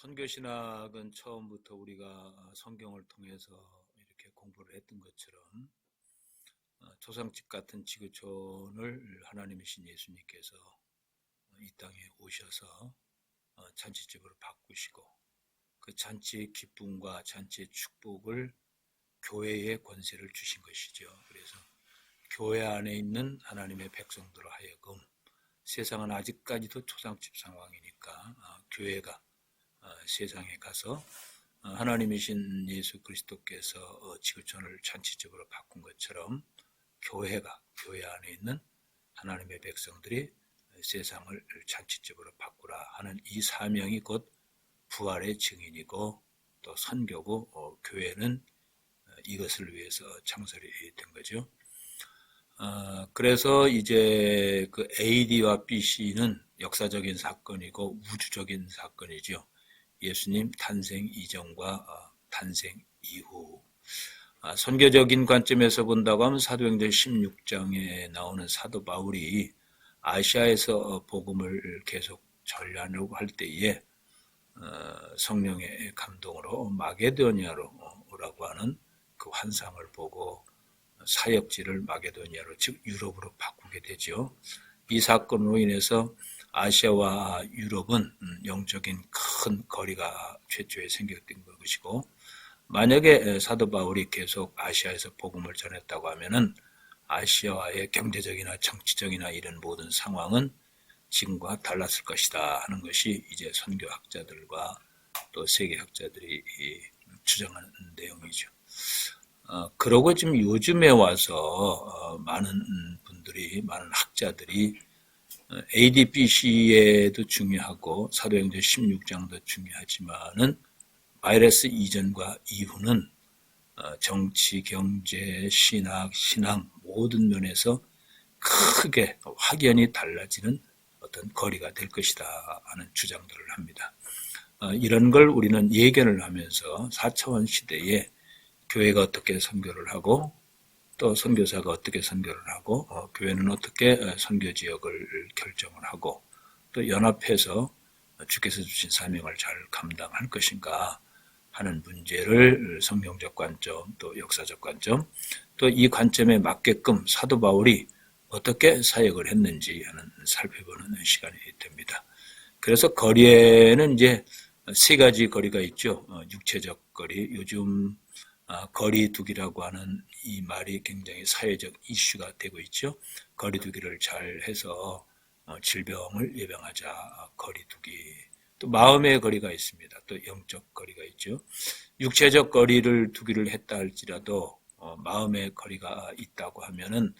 선교신학은 처음부터 우리가 성경을 통해서 이렇게 공부를 했던 것처럼 초상집 같은 지구촌을 하나님이신 예수님께서 이 땅에 오셔서 잔치집으로 바꾸시고 그 잔치의 기쁨과 잔치의 축복을 교회의 권세를 주신 것이죠. 그래서 교회 안에 있는 하나님의 백성들로 하여금 세상은 아직까지도 초상집 상황이니까 교회가 세상에 가서 하나님이신 예수 그리스도께서 지구촌을 잔치집으로 바꾼 것처럼 교회가 교회 안에 있는 하나님의 백성들이 세상을 잔치집으로 바꾸라 하는 이 사명이 곧 부활의 증인이고 또 선교고 교회는 이것을 위해서 창설이 된 거죠. 그래서 이제 그 AD와 BC는 역사적인 사건이고 우주적인 사건이죠. 예수님 탄생 이전과 탄생 이후. 선교적인 관점에서 본다고 하면 사도행전 16장에 나오는 사도 바울이 아시아에서 복음을 계속 전하려고 할 때에 성령의 감동으로 마게도니아로 오라고 하는 그 환상을 보고 사역지를 마게도니아로 즉 유럽으로 바꾸게 되죠. 이 사건으로 인해서 아시아와 유럽은 영적인 큰 거리가 최초에 생겼던 것이고, 만약에 사도 바울이 계속 아시아에서 복음을 전했다고 하면은 아시아와의 경제적이나 정치적이나 이런 모든 상황은 지금과 달랐을 것이다 하는 것이 이제 선교학자들과 또 세계학자들이 주장하는 내용이죠. 그러고 지금 요즘에 와서 많은 분들이, 많은 학자들이 AD, BC에도 중요하고 사도행전 16장도 중요하지만은 바이러스 이전과 이후는 정치, 경제, 신학, 신앙 모든 면에서 크게 확연히 달라지는 어떤 거리가 될 것이다 하는 주장들을 합니다. 이런 걸 우리는 예견을 하면서 4차원 시대에 교회가 어떻게 선교를 하고 또 선교사가 어떻게 선교를 하고 교회는 어떻게 선교 지역을 결정을 하고 또 연합해서 주께서 주신 사명을 잘 감당할 것인가 하는 문제를 성경적 관점 또 역사적 관점 또 이 관점에 맞게끔 사도 바울이 어떻게 사역을 했는지 하는 살펴보는 시간이 됩니다. 그래서 거리에는 이제 세 가지 거리가 있죠. 육체적 거리, 요즘 거리두기라고 하는 이 말이 굉장히 사회적 이슈가 되고 있죠. 거리두기를 잘 해서 질병을 예방하자 거리두기. 또 마음의 거리가 있습니다. 또 영적 거리가 있죠. 육체적 거리를 두기를 했다 할지라도 마음의 거리가 있다고 하면은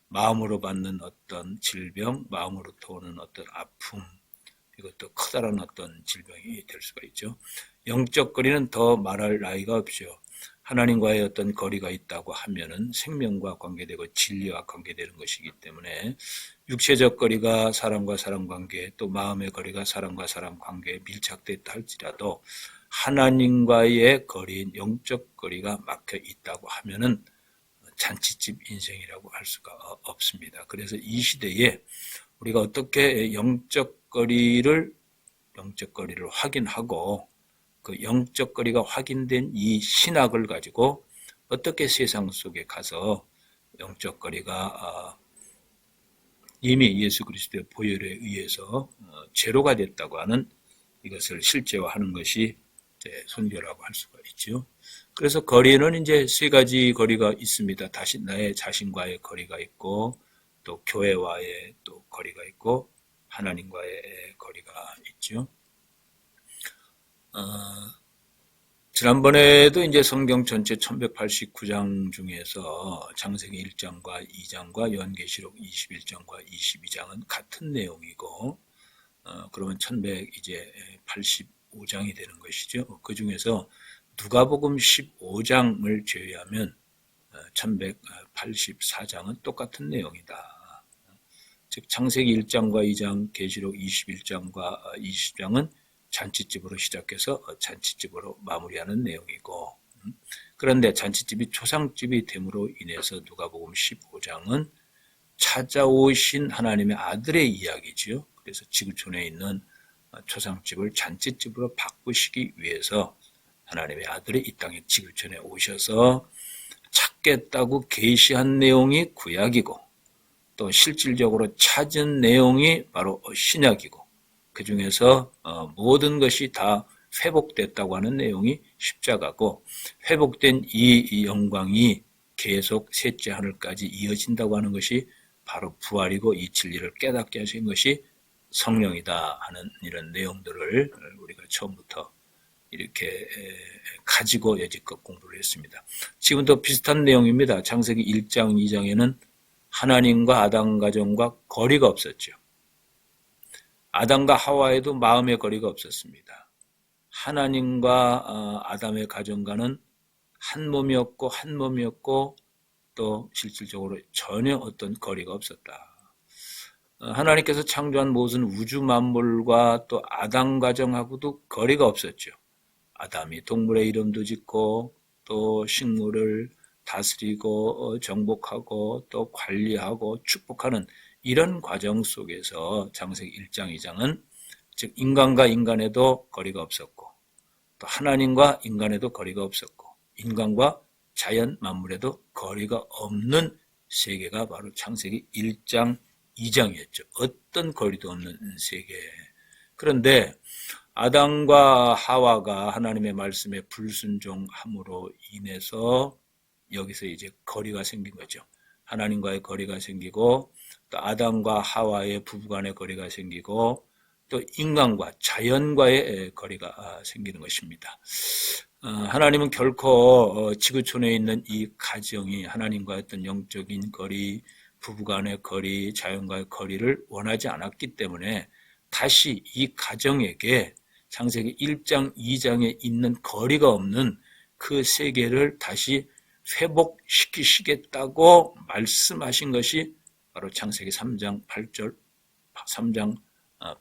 마음으로 받는 어떤 질병, 마음으로부터 오는 어떤 아픔, 이것도 커다란 어떤 질병이 될 수가 있죠. 영적 거리는 더 말할 나위가 없죠. 하나님과의 어떤 거리가 있다고 하면은 생명과 관계되고 진리와 관계되는 것이기 때문에 육체적 거리가 사람과 사람 관계 또 마음의 거리가 사람과 사람 관계에 밀착됐다 할지라도 하나님과의 거리인 영적 거리가 막혀 있다고 하면은 잔치집 인생이라고 할 수가 없습니다. 그래서 이 시대에 우리가 어떻게 영적 거리를 확인하고 그 영적 거리가 확인된 이 신학을 가지고 어떻게 세상 속에 가서 영적 거리가 이미 예수 그리스도의 보혈에 의해서 제로가 됐다고 하는 이것을 실제화하는 것이 선교라고 할 수가 있죠. 그래서 거리는 이제 세 가지 거리가 있습니다. 다시 나의 자신과의 거리가 있고 또 교회와의 또 거리가 있고 하나님과의 거리가 있죠. 지난번에도 이제 성경 전체 1189장 중에서 창세기 1장과 2장과 요한계시록 21장과 22장은 같은 내용이고, 그러면 1185장이 되는 것이죠. 그 중에서 누가복음 15장을 제외하면 1184장은 똑같은 내용이다. 즉 창세기 1장과 2장, 계시록 21장과 20장은 잔치집으로 시작해서 잔치집으로 마무리하는 내용이고, 그런데 잔치집이 초상집이 됨으로 인해서 누가복음 15장은 찾아오신 하나님의 아들의 이야기죠. 그래서 지구촌에 있는 초상집을 잔치집으로 바꾸시기 위해서 하나님의 아들이 이 땅에 지구촌에 오셔서 찾겠다고 계시한 내용이 구약이고 또 실질적으로 찾은 내용이 바로 신약이고 그 중에서 모든 것이 다 회복됐다고 하는 내용이 십자가고 회복된 이 영광이 계속 셋째 하늘까지 이어진다고 하는 것이 바로 부활이고 이 진리를 깨닫게 하신 것이 성령이다 하는 이런 내용들을 우리가 처음부터 이렇게 가지고 여지껏 공부를 했습니다. 지금도 비슷한 내용입니다. 창세기 1장, 2장에는 하나님과 아담 가정과 거리가 없었죠. 아담과 하와에도 마음의 거리가 없었습니다. 하나님과 아담의 가정과는 한 몸이었고 또 실질적으로 전혀 어떤 거리가 없었다. 하나님께서 창조한 모든 우주 만물과 또 아담 가정하고도 거리가 없었죠. 아담이 동물의 이름도 짓고 또 식물을 다스리고 정복하고 또 관리하고 축복하는 이런 과정 속에서 창세기 1장, 2장은 즉 인간과 인간에도 거리가 없었고 또 하나님과 인간에도 거리가 없었고 인간과 자연 만물에도 거리가 없는 세계가 바로 창세기 1장, 2장이었죠. 어떤 거리도 없는 세계. 그런데 아담과 하와가 하나님의 말씀에 불순종함으로 인해서 여기서 이제 거리가 생긴 거죠. 하나님과의 거리가 생기고 또 아담과 하와의 부부간의 거리가 생기고 또 인간과 자연과의 거리가 생기는 것입니다. 하나님은 결코 지구촌에 있는 이 가정이 하나님과의 어떤 영적인 거리, 부부간의 거리, 자연과의 거리를 원하지 않았기 때문에 다시 이 가정에게 창세기 1장, 2장에 있는 거리가 없는 그 세계를 다시 회복시키시겠다고 말씀하신 것이 바로 창세기 3장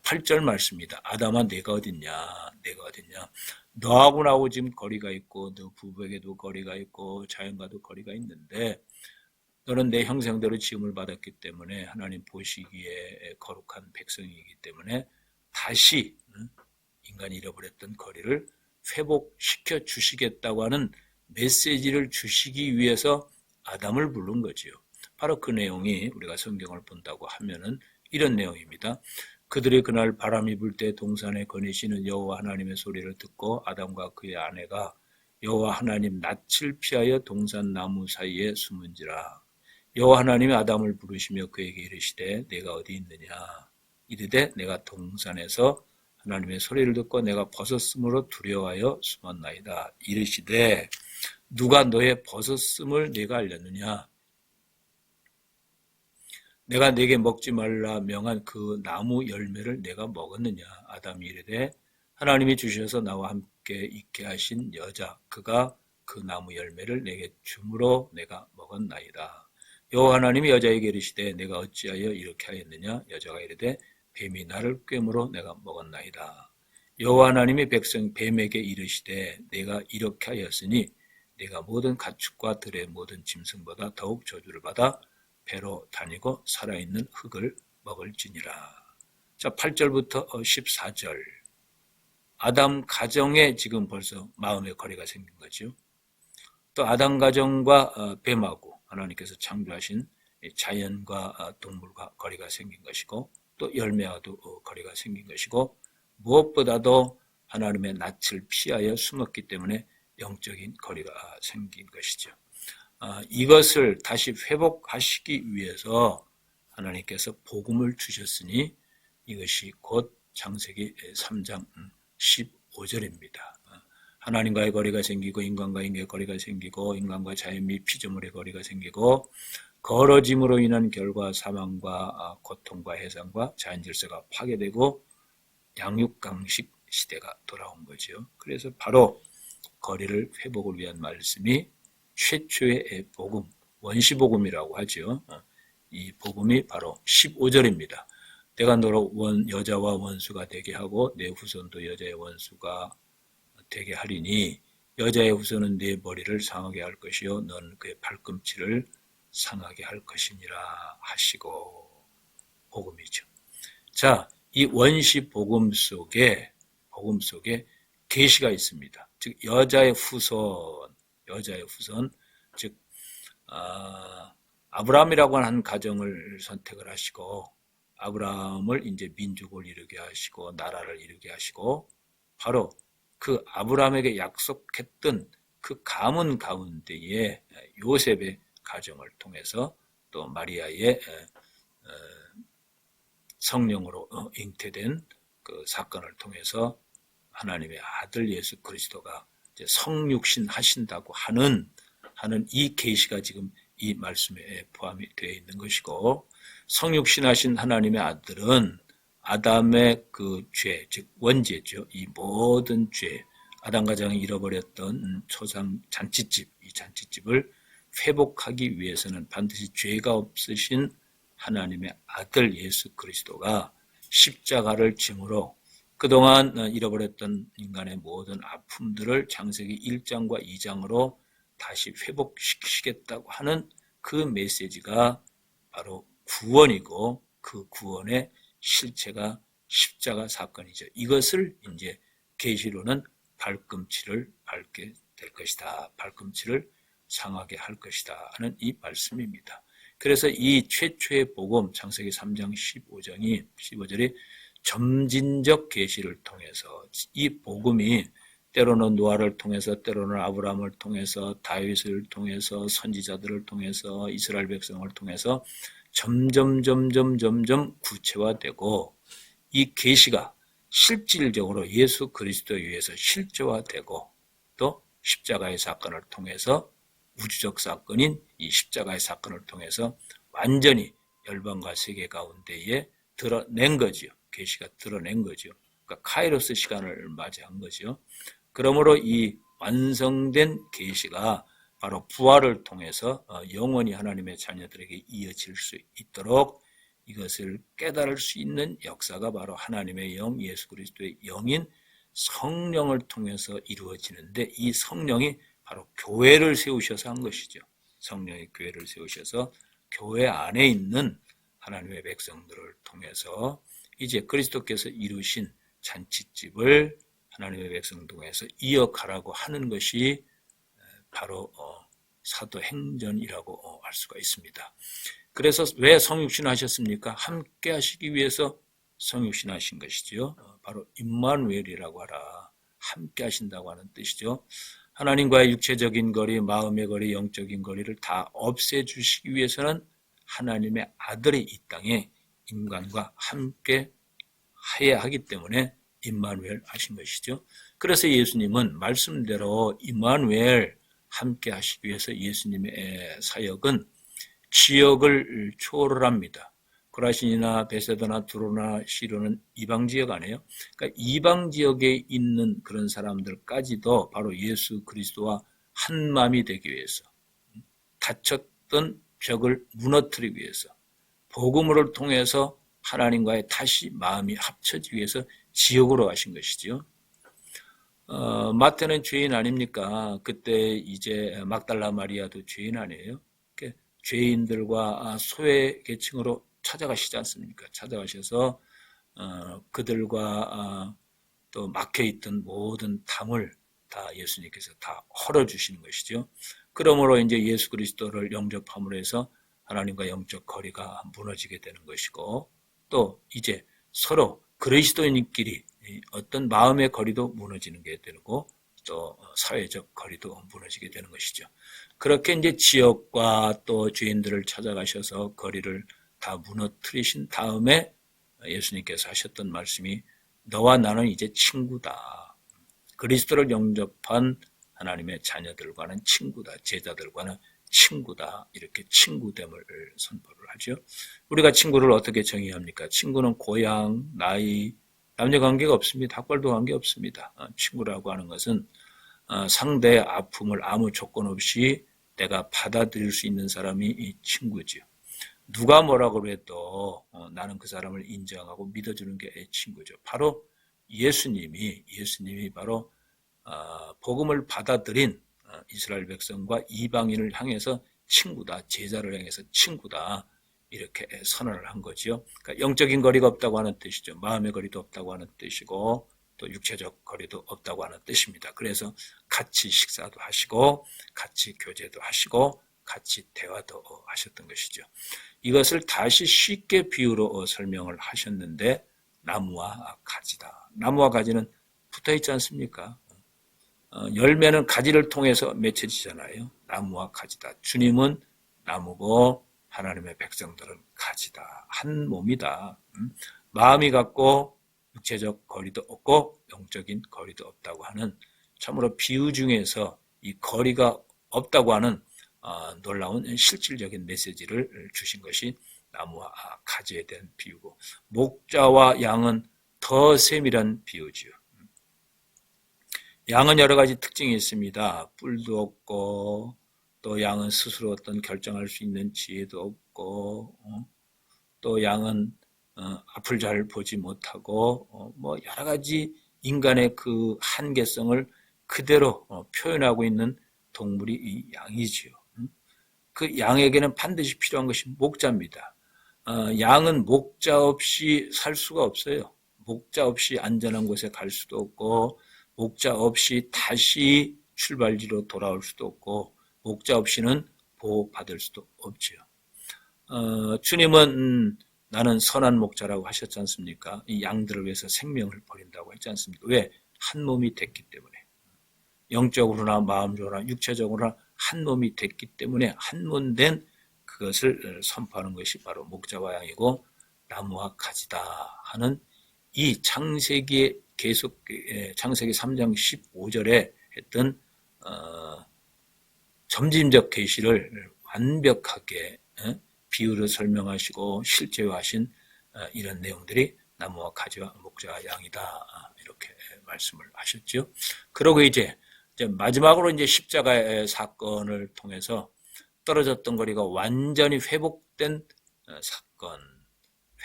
8절 말씀입니다. 아담아 내가 어딨냐? 너하고 나하고 지금 거리가 있고 너 부부에게도 거리가 있고 자연과도 거리가 있는데 너는 내 형상대로 지음을 받았기 때문에 하나님 보시기에 거룩한 백성이기 때문에 다시 인간이 잃어버렸던 거리를 회복시켜 주시겠다고 하는 메시지를 주시기 위해서 아담을 부른 거지요. 바로 그 내용이 우리가 성경을 본다고 하면은 이런 내용입니다. 그들이 그날 바람이 불 때 동산에 거니시는 여호와 하나님의 소리를 듣고 아담과 그의 아내가 여호와 하나님 낯을 피하여 동산 나무 사이에 숨은지라. 여호와 하나님이 아담을 부르시며 그에게 이르시되 내가 어디 있느냐. 이르되 내가 동산에서 하나님의 소리를 듣고 내가 벗었음으로 두려워하여 숨었나이다. 이르시되 누가 너의 벗었음을 내가 알렸느냐. 내가 네게 먹지 말라 명한 그 나무 열매를 내가 먹었느냐. 아담이 이르되 하나님이 주셔서 나와 함께 있게 하신 여자 그가 그 나무 열매를 내게 주므로 내가 먹었나이다. 여호와 하나님이 여자에게 이르시되 내가 어찌하여 이렇게 하였느냐. 여자가 이르되 뱀이 나를 꿰므로 내가 먹었나이다. 여호와 하나님이 백성 뱀에게 이르시되 내가 이렇게 하였으니 내가 모든 가축과 들의 모든 짐승보다 더욱 저주를 받아 배로 다니고 살아있는 흙을 먹을지니라. 자, 8절부터 14절. 아담 가정에 지금 벌써 마음의 거리가 생긴 거죠. 또 아담 가정과 뱀하고 하나님께서 창조하신 자연과 동물과 거리가 생긴 것이고 또 열매와도 거리가 생긴 것이고 무엇보다도 하나님의 낯을 피하여 숨었기 때문에 영적인 거리가 생긴 것이죠. 이것을 다시 회복하시기 위해서 하나님께서 복음을 주셨으니 이것이 곧 창세기 3장 15절입니다. 하나님과의 거리가 생기고 인간과 인간의 거리가 생기고 인간과 자연 및 피조물의 거리가 생기고 거러짐으로 인한 결과 사망과 고통과 해상과 자연 질서가 파괴되고 양육강식 시대가 돌아온 거죠. 그래서 바로 거리를 회복을 위한 말씀이 최초의 복음, 원시복음이라고 하죠. 이 복음이 바로 15절입니다. 내가 너로 여자와 원수가 되게 하고 내 후손도 여자의 원수가 되게 하리니 여자의 후손은 네 머리를 상하게 할 것이요 너는 그의 발꿈치를 상하게 할 것이니라 하시고 복음이죠. 자, 이 원시 복음 속에 계시가 있습니다. 즉 여자의 후손, 즉 아브라함이라고 하는 가정을 선택을 하시고 아브라함을 이제 민족을 이루게 하시고 나라를 이루게 하시고 바로 그 아브라함에게 약속했던 그 가문 가운데에 요셉의 가정을 통해서 또 마리아의 성령으로 잉태된 그 사건을 통해서 하나님의 아들 예수 그리스도가 이제 성육신 하신다고 하는 이 계시가 지금 이 말씀에 포함이 되어 있는 것이고, 성육신 하신 하나님의 아들은 아담의 그 죄, 즉 원죄죠. 이 모든 죄, 아담 가정이 잃어버렸던 초상 잔치집, 이 잔치집을 회복하기 위해서는 반드시 죄가 없으신 하나님의 아들 예수 그리스도가 십자가를 짐으로 그동안 잃어버렸던 인간의 모든 아픔들을 창세기 1장과 2장으로 다시 회복시키겠다고 하는 그 메시지가 바로 구원이고, 그 구원의 실체가 십자가 사건이죠. 이것을 이제 계시로는 발꿈치를 밟게 될 것이다. 발꿈치를 상하게 할 것이다 하는 이 말씀입니다. 그래서 이 최초의 복음 창세기 3장 15절이 점진적 계시를 통해서 이 복음이 때로는 노아를 통해서, 때로는 아브라함을 통해서, 다윗을 통해서, 선지자들을 통해서, 이스라엘 백성을 통해서 점점 구체화되고, 이 계시가 실질적으로 예수 그리스도에 의해서 실제화되고, 또 십자가의 사건을 통해서 우주적 사건인 이 십자가의 사건을 통해서 완전히 열방과 세계 가운데에 드러낸 거지요. 계시가 드러낸 거죠. 그러니까 카이로스 시간을 맞이한 거죠. 그러므로 이 완성된 계시가 바로 부활을 통해서 영원히 하나님의 자녀들에게 이어질 수 있도록 이것을 깨달을 수 있는 역사가 바로 하나님의 영, 예수 그리스도의 영인 성령을 통해서 이루어지는데, 이 성령이 바로 교회를 세우셔서 한 것이죠. 성령이 교회를 세우셔서 교회 안에 있는 하나님의 백성들을 통해서 이제 그리스도께서 이루신 잔치집을 하나님의 백성 통해서 이어가라고 하는 것이 바로 사도행전이라고 할 수가 있습니다. 그래서 왜 성육신 하셨습니까? 함께 하시기 위해서 성육신 하신 것이죠. 바로 임마누엘이라고 하라. 함께 하신다고 하는 뜻이죠. 하나님과의 육체적인 거리, 마음의 거리, 영적인 거리를 다 없애주시기 위해서는 하나님의 아들이 이 땅에 인간과 함께 해야 하기 때문에 임마누엘 하신 것이죠. 그래서 예수님은 말씀대로 임마누엘 함께 하시기 위해서 예수님의 사역은 지역을 초월합니다. 고라신이나 베세다나 두로나 시로는 이방 지역 아니에요. 그러니까 이방 지역에 있는 그런 사람들까지도 바로 예수 그리스도와 한 마음이 되기 위해서, 닫혔던 벽을 무너뜨리기 위해서, 복음을 통해서 하나님과의 다시 마음이 합쳐지기 위해서 지역으로 가신 것이죠. 마태는 죄인 아닙니까? 그때 이제 막달라 마리아도 죄인 아니에요? 죄인들과 소외 계층으로 찾아가시지 않습니까? 찾아가셔서 그들과 또 막혀있던 모든 담을 다 예수님께서 다 헐어주시는 것이죠. 그러므로 이제 예수 그리스도를 영접함으로 해서 하나님과 영적 거리가 무너지게 되는 것이고, 또 이제 서로 그리스도인끼리 어떤 마음의 거리도 무너지는 게 되고, 또 사회적 거리도 무너지게 되는 것이죠. 그렇게 이제 지역과 또 죄인들을 찾아가셔서 거리를 다 무너뜨리신 다음에 예수님께서 하셨던 말씀이 너와 나는 이제 친구다. 그리스도를 영접한 하나님의 자녀들과는 친구다. 제자들과는 친구다. 이렇게 친구됨을 선포를 하죠. 우리가 친구를 어떻게 정의합니까? 친구는 고향, 나이, 남녀 관계가 없습니다. 학벌도 관계 없습니다. 친구라고 하는 것은 상대의 아픔을 아무 조건 없이 내가 받아들일 수 있는 사람이 이 친구지요. 누가 뭐라고 해도 나는 그 사람을 인정하고 믿어주는 게 친구죠. 바로 예수님이 바로 복음을 받아들인 이스라엘 백성과 이방인을 향해서 친구다. 제자를 향해서 친구다. 이렇게 선언을 한 거지요. 그러니까 영적인 거리가 없다고 하는 뜻이죠. 마음의 거리도 없다고 하는 뜻이고 또 육체적 거리도 없다고 하는 뜻입니다. 그래서 같이 식사도 하시고 같이 교제도 하시고 같이 대화도 하셨던 것이죠. 이것을 다시 쉽게 비유로 설명을 하셨는데 나무와 가지다. 나무와 가지는 붙어 있지 않습니까? 열매는 가지를 통해서 맺혀지잖아요. 나무와 가지다. 주님은 나무고 하나님의 백성들은 가지다. 한 몸이다. 마음이 같고 육체적 거리도 없고 영적인 거리도 없다고 하는 참으로 비유 중에서 이 거리가 없다고 하는 놀라운 실질적인 메시지를 주신 것이 나무와 가지에 대한 비유고 목자와 양은 더 세밀한 비유지요. 양은 여러 가지 특징이 있습니다. 뿔도 없고 또 양은 스스로 어떤 결정할 수 있는 지혜도 없고 또 양은 앞을 잘 보지 못하고 뭐 여러 가지 인간의 그 한계성을 그대로 표현하고 있는 동물이 이 양이지요. 그 양에게는 반드시 필요한 것이 목자입니다. 양은 목자 없이 살 수가 없어요. 목자 없이 안전한 곳에 갈 수도 없고 목자 없이 다시 출발지로 돌아올 수도 없고 목자 없이는 보호받을 수도 없지요. 주님은 나는 선한 목자라고 하셨지 않습니까? 이 양들을 위해서 생명을 버린다고 했지 않습니까? 왜? 한 몸이 됐기 때문에. 영적으로나 마음적으로나 육체적으로나 한 몸이 됐기 때문에 한 몸 된 그것을 선포하는 것이 바로 목자와 양이고 나무와 가지다 하는 이 창세기에 계속 창세기 3장 15절에 했던 점진적 계시를 완벽하게 비유를 설명하시고 실제화하신 이런 내용들이 나무와 가지와 목자와 양이다 이렇게 말씀을 하셨죠. 그러고 이제 마지막으로 이제 십자가의 사건을 통해서 떨어졌던 거리가 완전히 회복된 사건,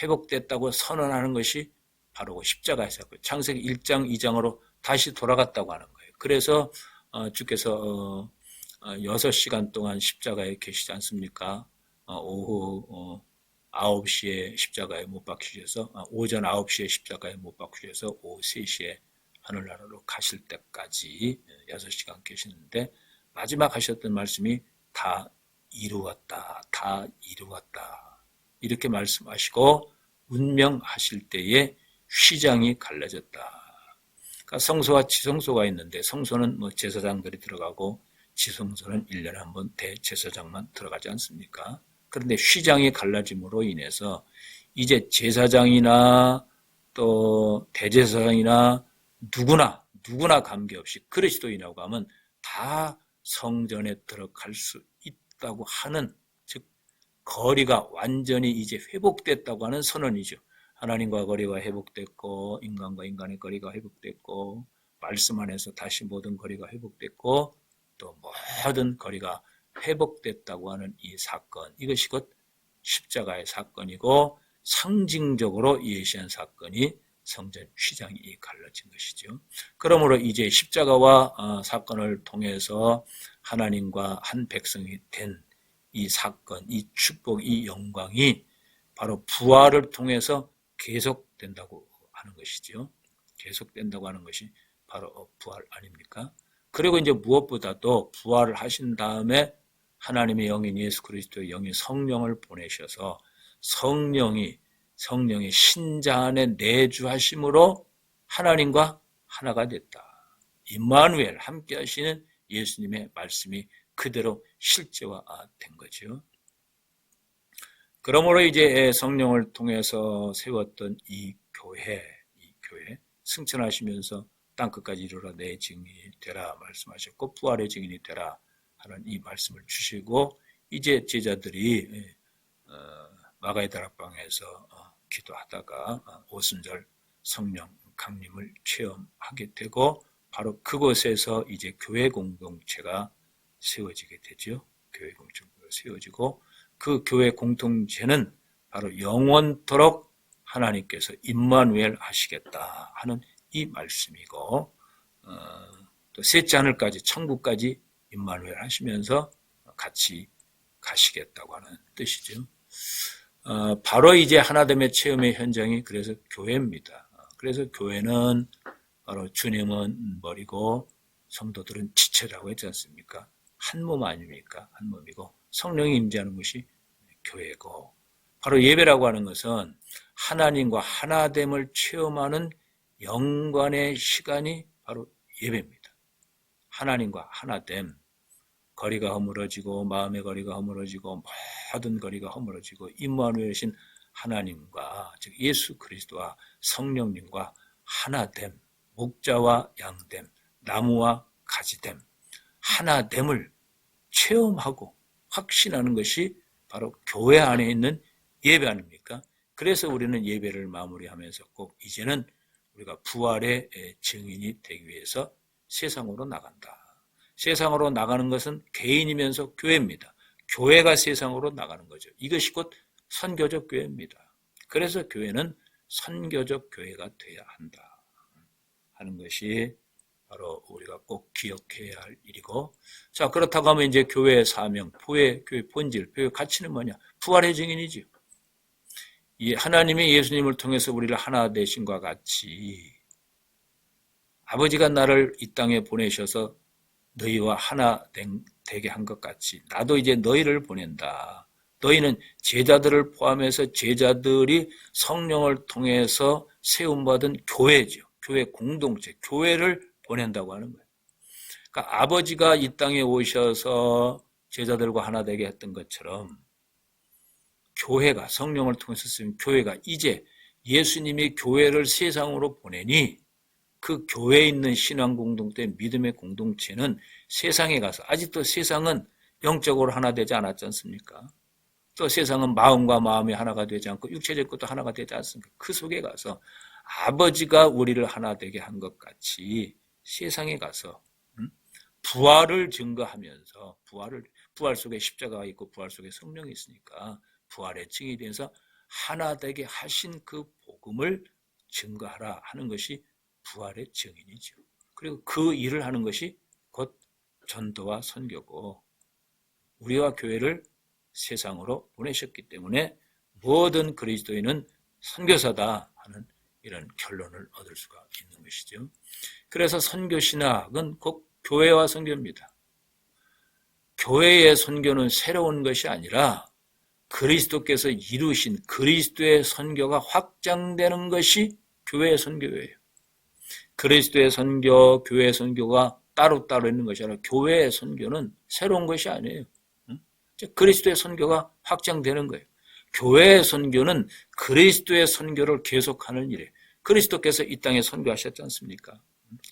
회복됐다고 선언하는 것이 바로 십자가의 사건, 창세기 1장, 2장으로 다시 돌아갔다고 하는 거예요. 그래서 주께서 6시간 동안 십자가에 계시지 않습니까? 오후 9시에 십자가에 못 박히셔서 오전 9시에 십자가에 못 박히셔서 오후 3시에 하늘나라로 가실 때까지 6시간 계시는데 마지막 하셨던 말씀이 다 이루었다. 다 이루었다. 이렇게 말씀하시고 운명하실 때에 휘장이 갈라졌다. 그러니까 성소와 지성소가 있는데 성소는 뭐 제사장들이 들어가고 지성소는 1년에 한 번 대제사장만 들어가지 않습니까? 그런데 휘장이 갈라짐으로 인해서 이제 제사장이나 또 대제사장이나 누구나 관계없이 그리스도인이라고 하면 다 성전에 들어갈 수 있다고 하는 즉 거리가 완전히 이제 회복됐다고 하는 선언이죠. 하나님과 거리가 회복됐고 인간과 인간의 거리가 회복됐고 말씀 안에서 다시 모든 거리가 회복됐고 또 모든 거리가 회복됐다고 하는 이 사건, 이것이 곧 십자가의 사건이고 상징적으로 예시한 사건이 성전 휘장이 갈라진 것이죠. 그러므로 이제 십자가와 사건을 통해서 하나님과 한 백성이 된 이 사건, 이 축복, 이 영광이 바로 부활을 통해서 계속된다고 하는 것이죠. 계속된다고 하는 것이 바로 부활 아닙니까? 그리고 이제 무엇보다도 부활을 하신 다음에 하나님의 영인 예수 그리스도의 영인 성령을 보내셔서 성령이 신자 안에 내주하심으로 하나님과 하나가 됐다. 임마누엘 함께 하시는 예수님의 말씀이 그대로 실제화된 거죠. 그러므로 이제 성령을 통해서 세웠던 이 교회 승천하시면서 땅끝까지 이르러 내 증인이 되라 말씀하셨고 부활의 증인이 되라 하는 이 말씀을 주시고 이제 제자들이 마가의 다락방에서 기도하다가 오순절 성령 강림을 체험하게 되고 바로 그곳에서 이제 교회 공동체가 세워지게 되죠. 교회 공동체가 세워지고 그 교회 공동체는 바로 영원토록 하나님께서 임마누엘 하시겠다 하는 이 말씀이고 또 셋째 하늘까지 천국까지 임마누엘 하시면서 같이 가시겠다고 하는 뜻이죠. 바로 이제 하나됨의 체험의 현장이 그래서 교회입니다. 그래서 교회는 바로 주님은 머리고 성도들은 지체라고 했지 않습니까? 한 몸 아닙니까? 한 몸이고 성령이 임재하는 것이 교회고, 바로 예배라고 하는 것은 하나님과 하나됨을 체험하는 영관의 시간이 바로 예배입니다. 하나님과 하나됨, 거리가 허물어지고 마음의 거리가 허물어지고 모든 거리가 허물어지고 임마누엘이신 하나님과, 즉 예수 그리스도와 성령님과 하나됨, 목자와 양됨, 나무와 가지됨, 하나됨을 체험하고 확신하는 것이 바로 교회 안에 있는 예배 아닙니까? 그래서 우리는 예배를 마무리하면서 꼭 이제는 우리가 부활의 증인이 되기 위해서 세상으로 나간다. 세상으로 나가는 것은 개인이면서 교회입니다. 교회가 세상으로 나가는 거죠. 이것이 곧 선교적 교회입니다. 그래서 교회는 선교적 교회가 돼야 한다 하는 것이 바로 우리가 꼭 기억해야 할 일이고, 자, 그렇다고 하면 이제 교회의 사명, 교회 본질, 교회 가치는 뭐냐? 부활의 증인이지요. 이 하나님이 예수님을 통해서 우리를 하나 되신과 같이 아버지가 나를 이 땅에 보내셔서 너희와 하나 되게 한 것 같이 나도 이제 너희를 보낸다. 너희는 제자들을 포함해서 제자들이 성령을 통해서 세움받은 교회죠. 교회 공동체, 교회를 보낸다고 하는 거예요. 그러니까 아버지가 이 땅에 오셔서 제자들과 하나 되게 했던 것처럼 교회가, 성령을 통해서 쓰인 교회가 이제 예수님이 교회를 세상으로 보내니 그 교회에 있는 신앙 공동체, 믿음의 공동체는 세상에 가서, 아직도 세상은 영적으로 하나 되지 않았지 않습니까? 또 세상은 마음과 마음이 하나가 되지 않고 육체적 것도 하나가 되지 않습니까? 그 속에 가서 아버지가 우리를 하나 되게 한 것 같이 세상에 가서 부활을 증거하면서, 부활 속에 십자가가 있고 부활 속에 성령이 있으니까 부활의 증인이 돼서 하나 되게 하신 그 복음을 증거하라 하는 것이 부활의 증인이죠. 그리고 그 일을 하는 것이 곧 전도와 선교고, 우리와 교회를 세상으로 보내셨기 때문에 모든 그리스도인은 선교사다 하는 이런 결론을 얻을 수가 있는 것이죠. 그래서 선교신학은 곧 교회와 선교입니다. 교회의 선교는 새로운 것이 아니라 그리스도께서 이루신 그리스도의 선교가 확장되는 것이 교회의 선교예요. 그리스도의 선교, 교회의 선교가 따로따로 있는 것이 아니라 교회의 선교는 새로운 것이 아니에요. 그리스도의 선교가 확장되는 거예요. 교회의 선교는 그리스도의 선교를 계속하는 일이에요. 그리스도께서 이 땅에 선교하셨지 않습니까?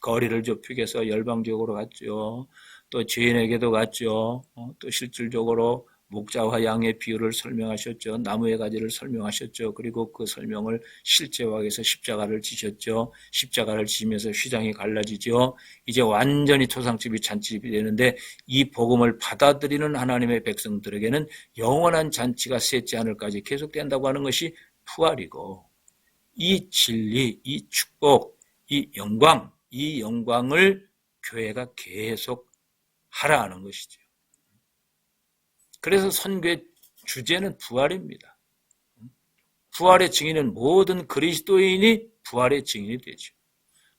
거리를 좁히게 해서 열방적으로 갔죠. 또 죄인에게도 갔죠. 또 실질적으로 목자와 양의 비유를 설명하셨죠. 나무의 가지를 설명하셨죠. 그리고 그 설명을 실제화해서 십자가를 지셨죠. 십자가를 지면서 휘장이 갈라지죠. 이제 완전히 초상집이 잔치집이 되는데 이 복음을 받아들이는 하나님의 백성들에게는 영원한 잔치가 셋째 하늘까지 계속된다고 하는 것이 부활이고, 이 진리, 이 축복, 이 영광을 교회가 계속 하라 하는 것이죠. 그래서 선교의 주제는 부활입니다. 부활의 증인은 모든 그리스도인이 부활의 증인이 되죠.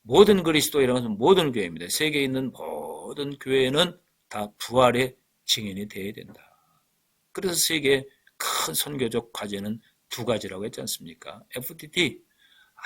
모든 그리스도인이라는 것은 모든 교회입니다. 세계에 있는 모든 교회는 다 부활의 증인이 되어야 된다. 그래서 세계의 큰 선교적 과제는 두 가지라고 했지 않습니까? FTT,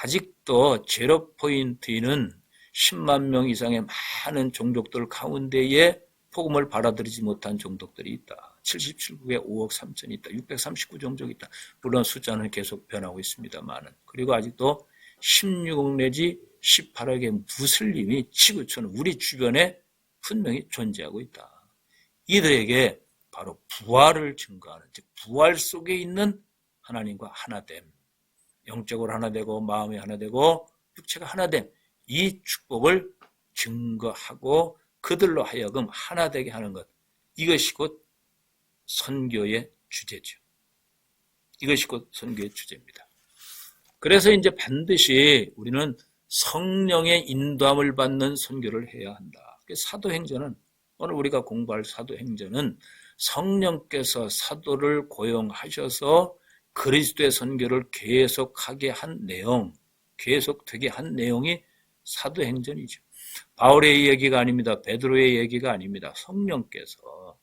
아직도 제로 포인트는 10만 명 이상의 많은 종족들 가운데에 복음을 받아들이지 못한 종족들이 있다. 77국에 5억 3천이 있다. 639 종족이 있다. 물론 숫자는 계속 변하고 있습니다만은. 그리고 아직도 16억 내지 18억의 무슬림이 지구촌 우리 주변에 분명히 존재하고 있다. 이들에게 바로 부활을 증거하는, 즉 부활 속에 있는 하나님과 하나됨, 영적으로 하나되고 마음이 하나되고 육체가 하나됨, 이 축복을 증거하고 그들로 하여금 하나되게 하는 것, 이것이 곧 선교의 주제죠. 이것이 곧 선교의 주제입니다. 그래서 이제 반드시 우리는 성령의 인도함을 받는 선교를 해야 한다. 사도행전은, 오늘 우리가 공부할 사도행전은 성령께서 사도를 고용하셔서 그리스도의 선교를 계속하게 한 내용, 계속되게 한 내용이 사도행전이죠. 바울의 얘기가 아닙니다. 베드로의 얘기가 아닙니다. 성령께서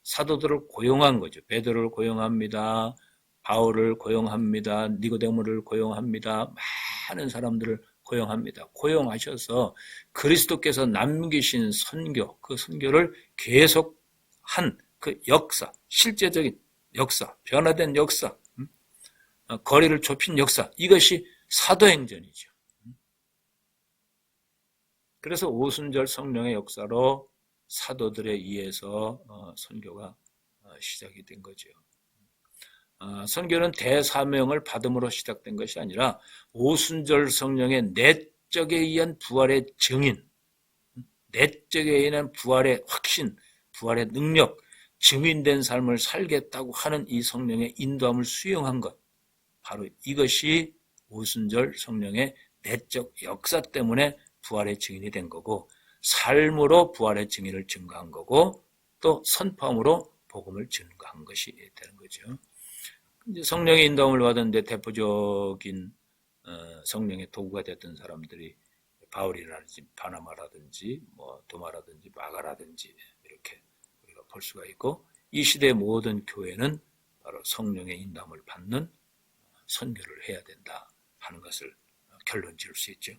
사도들을 고용한 거죠. 베드로를 고용합니다. 바울을 고용합니다. 니고데모를 고용합니다. 많은 사람들을 고용합니다. 고용하셔서 그리스도께서 남기신 선교, 그 선교를 계속한 그 역사, 실제적인 역사, 변화된 역사, 거리를 좁힌 역사, 이것이 사도행전이죠. 그래서 오순절 성령의 역사로 사도들에 의해서 선교가 시작이 된 거죠. 선교는 대사명을 받음으로 시작된 것이 아니라 오순절 성령의 내적에 의한 부활의 증인, 내적에 의한 부활의 확신, 부활의 능력, 증인된 삶을 살겠다고 하는 이 성령의 인도함을 수용한 것, 바로 이것이 오순절 성령의 내적 역사 때문에 부활의 증인이 된 거고, 삶으로 부활의 증인을 증거한 거고, 또 선포함으로 복음을 증거한 것이 되는 거죠. 이제 성령의 인도함을 받았는데 대표적인 성령의 도구가 됐던 사람들이 바울이라든지 바나바라든지 도마라든지 마가라든지 이렇게 우리가 볼 수가 있고, 이 시대의 모든 교회는 바로 성령의 인도함을 받는 선교를 해야 된다 하는 것을 결론 지을 수 있죠.